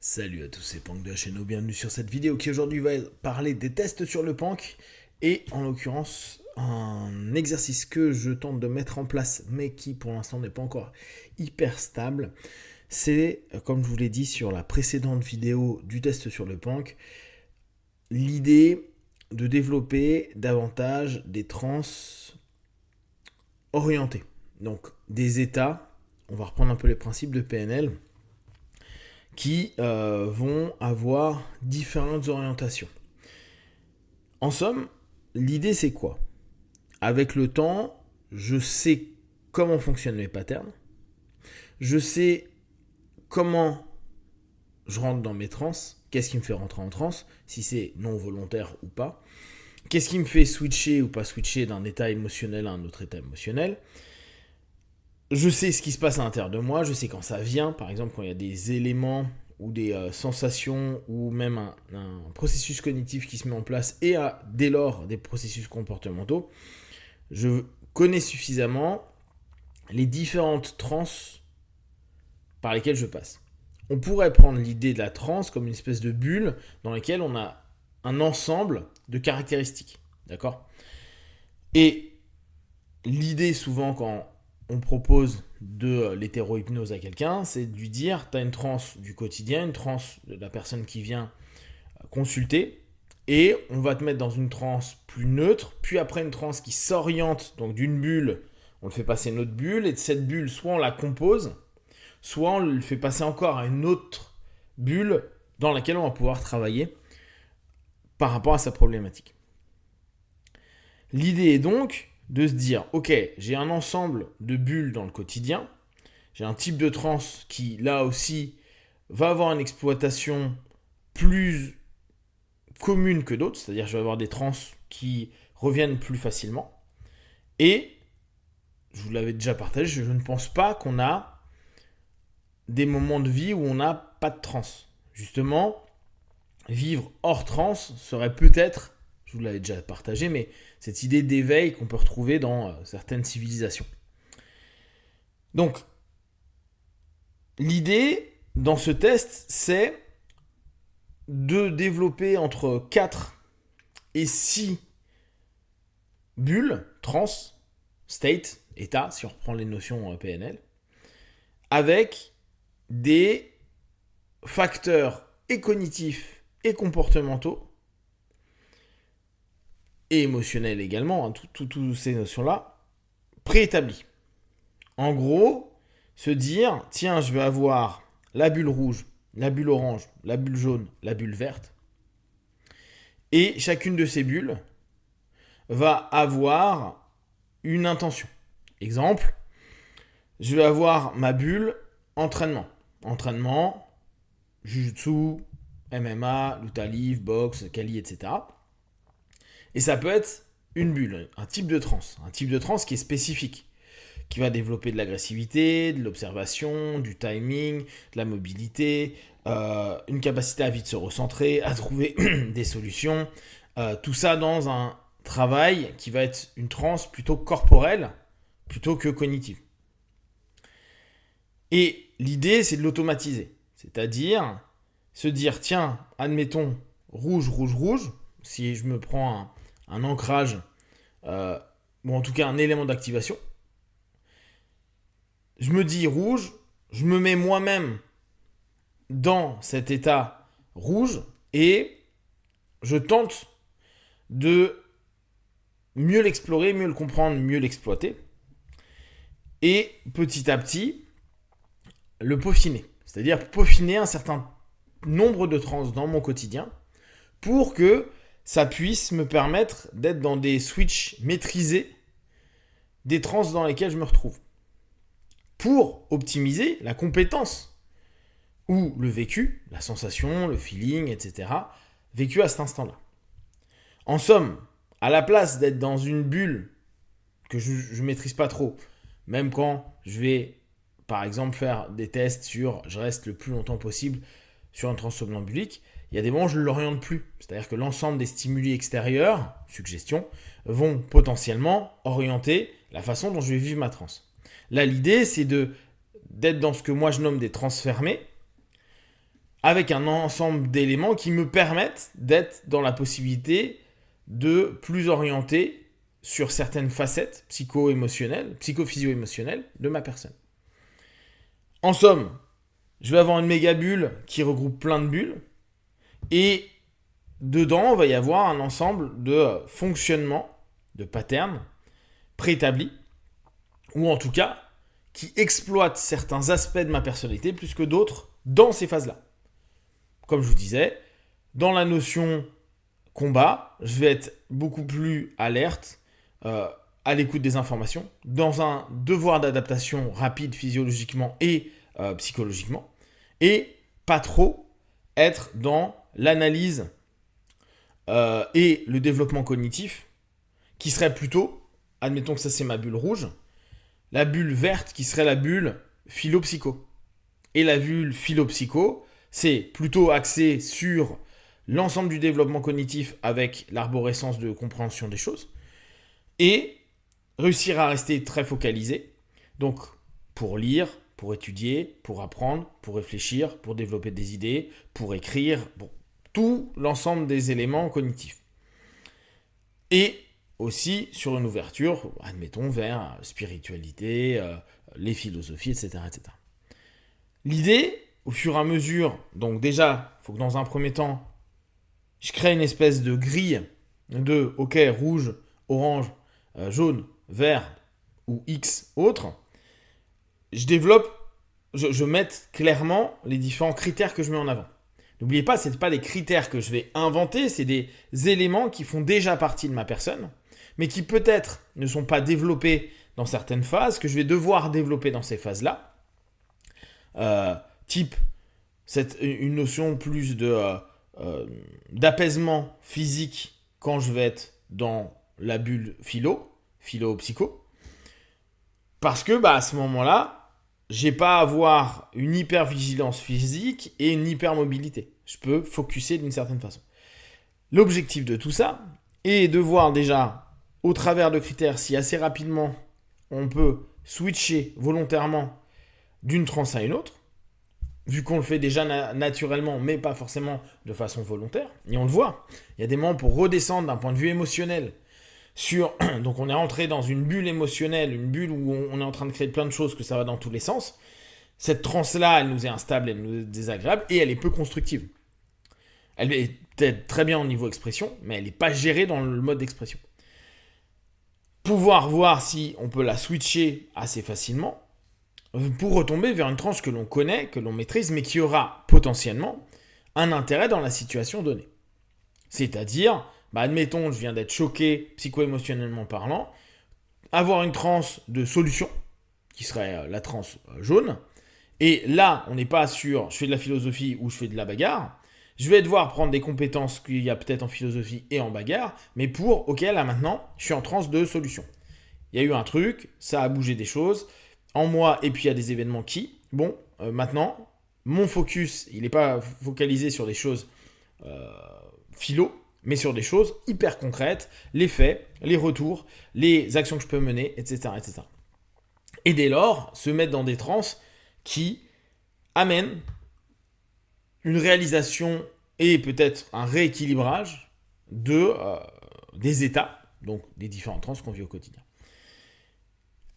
Salut à tous, c'est Pank de la chaîne, bienvenue sur cette vidéo qui aujourd'hui va parler des tests sur le Pank et en l'occurrence un exercice que je tente de mettre en place mais qui pour l'instant n'est pas encore hyper stable. C'est, comme je vous l'ai dit sur la précédente vidéo du test sur le Pank, l'idée de développer davantage des trans orientés. Donc des états, on va reprendre un peu les principes de PNL, qui vont avoir différentes orientations. En somme, l'idée c'est quoi? Avec le temps, je sais comment fonctionnent mes patterns, je sais comment je rentre dans mes trans, qu'est-ce qui me fait rentrer en trans, si c'est non volontaire ou pas, qu'est-ce qui me fait switcher ou pas switcher d'un état émotionnel à un autre état émotionnel. Je sais ce qui se passe à l'intérieur de moi, je sais quand ça vient, par exemple quand il y a des éléments ou des sensations ou même un processus cognitif qui se met en place et dès lors des processus comportementaux. Je connais suffisamment les différentes trans par lesquelles je passe. On pourrait prendre l'idée de la transe comme une espèce de bulle dans laquelle on a un ensemble de caractéristiques. D'accord ? Et l'idée souvent quand on propose de l'hétéro-hypnose à quelqu'un, c'est de lui dire, tu as une transe du quotidien, une transe de la personne qui vient consulter, et on va te mettre dans une transe plus neutre, puis après une transe qui s'oriente, donc d'une bulle, on le fait passer à une autre bulle, et de cette bulle, soit on la compose, soit on le fait passer encore à une autre bulle dans laquelle on va pouvoir travailler par rapport à sa problématique. L'idée est donc de se dire, ok, j'ai un ensemble de bulles dans le quotidien, j'ai un type de transe qui, là aussi, va avoir une exploitation plus commune que d'autres, c'est-à-dire je vais avoir des trans qui reviennent plus facilement, et, je vous l'avais déjà partagé, je ne pense pas qu'on a des moments de vie où on n'a pas de trans. Justement, vivre hors trans serait peut-être, je vous l'avais déjà partagé, mais cette idée d'éveil qu'on peut retrouver dans certaines civilisations. Donc, l'idée dans ce test, c'est de développer entre 4 et 6 bulles, trans, state, état, si on reprend les notions PNL, avec des facteurs et cognitifs et comportementaux et émotionnels également, hein, toutes ces notions-là, préétablies. En gros, se dire, tiens, je vais avoir la bulle rouge, la bulle orange, la bulle jaune, la bulle verte, et chacune de ces bulles va avoir une intention. Exemple, je vais avoir ma bulle entraînement. Entraînement, Jujutsu, MMA, lutte livre, boxe, Kali, etc. Et ça peut être une bulle, un type de transe qui est spécifique, qui va développer de l'agressivité, de l'observation, du timing, de la mobilité, une capacité à vite se recentrer, à trouver des solutions, tout ça dans un travail qui va être une transe plutôt corporelle, plutôt que cognitive. Et l'idée, c'est de l'automatiser. C'est-à-dire se dire, tiens, admettons, rouge, rouge, rouge, si je me prends un ancrage, ou en tout cas un élément d'activation, je me dis rouge, je me mets moi-même dans cet état rouge et je tente de mieux l'explorer, mieux le comprendre, mieux l'exploiter et petit à petit le peaufiner. C'est-à-dire peaufiner un certain nombre de trans dans mon quotidien pour que ça puisse me permettre d'être dans des switches maîtrisés des trans dans lesquels je me retrouve. Pour optimiser la compétence ou le vécu, la sensation, le feeling, etc., vécu à cet instant-là. En somme, à la place d'être dans une bulle que je ne maîtrise pas trop, même quand je vais, par exemple, faire des tests sur je reste le plus longtemps possible sur un transe somnambulique, il y a des moments où je ne l'oriente plus. C'est-à-dire que l'ensemble des stimuli extérieurs, suggestions, vont potentiellement orienter la façon dont je vais vivre ma transe. Là, l'idée, c'est d'être dans ce que moi je nomme des trans fermés, avec un ensemble d'éléments qui me permettent d'être dans la possibilité de plus orienter sur certaines facettes psycho-émotionnelles, psychophysio-émotionnelles de ma personne. En somme, je vais avoir une méga bulle qui regroupe plein de bulles et dedans, il va y avoir un ensemble de fonctionnements, de patterns préétablis ou en tout cas qui exploitent certains aspects de ma personnalité plus que d'autres dans ces phases-là. Comme je vous disais, dans la notion combat, je vais être beaucoup plus alerte, à l'écoute des informations, dans un devoir d'adaptation rapide physiologiquement et psychologiquement, et pas trop être dans l'analyse et le développement cognitif, qui serait plutôt, admettons que ça c'est ma bulle rouge, la bulle verte qui serait la bulle philo-psycho. Et la bulle philo-psycho, c'est plutôt axé sur l'ensemble du développement cognitif avec l'arborescence de compréhension des choses et réussir à rester très focalisé. Donc, pour lire, pour étudier, pour apprendre, pour réfléchir, pour développer des idées, pour écrire, bon, tout l'ensemble des éléments cognitifs. Et aussi sur une ouverture, admettons, vers la spiritualité, les philosophies, etc., etc. L'idée, au fur et à mesure, donc déjà, il faut que dans un premier temps, je crée une espèce de grille de, ok, rouge, orange, jaune, vert ou X autre. Je développe, je mette clairement les différents critères que je mets en avant. N'oubliez pas, ce n'est pas des critères que je vais inventer, c'est des éléments qui font déjà partie de ma personne, mais qui peut-être ne sont pas développés dans certaines phases, que je vais devoir développer dans ces phases-là. Type, une notion plus d'apaisement physique quand je vais être dans la bulle philo-psycho. Parce que à ce moment-là, j'ai pas à avoir une hyper-vigilance physique et une hyper-mobilité. Je peux focuser d'une certaine façon. L'objectif de tout ça est de voir déjà, au travers de critères, si assez rapidement on peut switcher volontairement d'une transe à une autre, vu qu'on le fait déjà naturellement, mais pas forcément de façon volontaire. Et on le voit, il y a des moments pour redescendre d'un point de vue émotionnel. Donc on est rentré dans une bulle émotionnelle, une bulle où on est en train de créer plein de choses, que ça va dans tous les sens. Cette transe-là, elle nous est instable, elle nous est désagréable, et elle est peu constructive. Elle est peut-être très bien au niveau expression, mais elle n'est pas gérée dans le mode d'expression. Pouvoir voir si on peut la switcher assez facilement, pour retomber vers une transe que l'on connaît, que l'on maîtrise, mais qui aura potentiellement un intérêt dans la situation donnée. C'est-à-dire, admettons, je viens d'être choqué psycho-émotionnellement parlant, avoir une transe de solution, qui serait la transe jaune, et là, on n'est pas sur je fais de la philosophie ou je fais de la bagarre, je vais devoir prendre des compétences qu'il y a peut-être en philosophie et en bagarre, mais pour, ok, là maintenant, je suis en transe de solution. Il y a eu un truc, ça a bougé des choses, en moi, et puis il y a des événements qui, maintenant, mon focus, il n'est pas focalisé sur des choses philo, mais sur des choses hyper concrètes, les faits, les retours, les actions que je peux mener, etc., etc. Et dès lors, se mettre dans des transes qui amènent une réalisation et peut-être un rééquilibrage des états, donc des différentes transes qu'on vit au quotidien.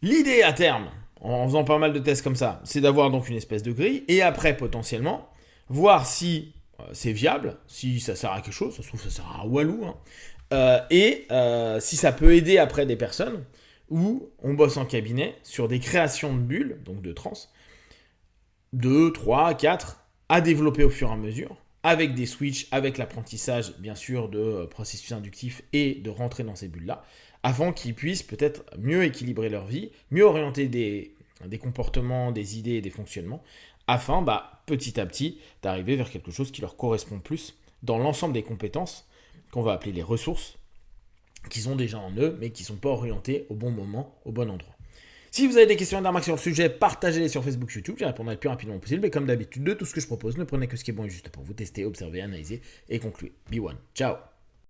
L'idée à terme, en faisant pas mal de tests comme ça, c'est d'avoir donc une espèce de grille et après potentiellement voir si c'est viable, si ça sert à quelque chose, ça se trouve ça sert à Walou, et si ça peut aider après des personnes où on bosse en cabinet sur des créations de bulles, donc de trans, 2, 3, 4, à développer au fur et à mesure, avec des switches, avec l'apprentissage bien sûr de processus inductifs et de rentrer dans ces bulles-là, afin qu'ils puissent peut-être mieux équilibrer leur vie, mieux orienter des comportements, des idées et des fonctionnements, afin petit à petit d'arriver vers quelque chose qui leur correspond plus dans l'ensemble des compétences qu'on va appeler les ressources, qu'ils ont déjà en eux, mais qui ne sont pas orientées au bon moment, au bon endroit. Si vous avez des questions d'armac sur le sujet, partagez-les sur Facebook, YouTube, j'y répondrai le plus rapidement possible, mais comme d'habitude, de tout ce que je propose, ne prenez que ce qui est bon et juste pour vous tester, observer, analyser et conclure. Be one. Ciao.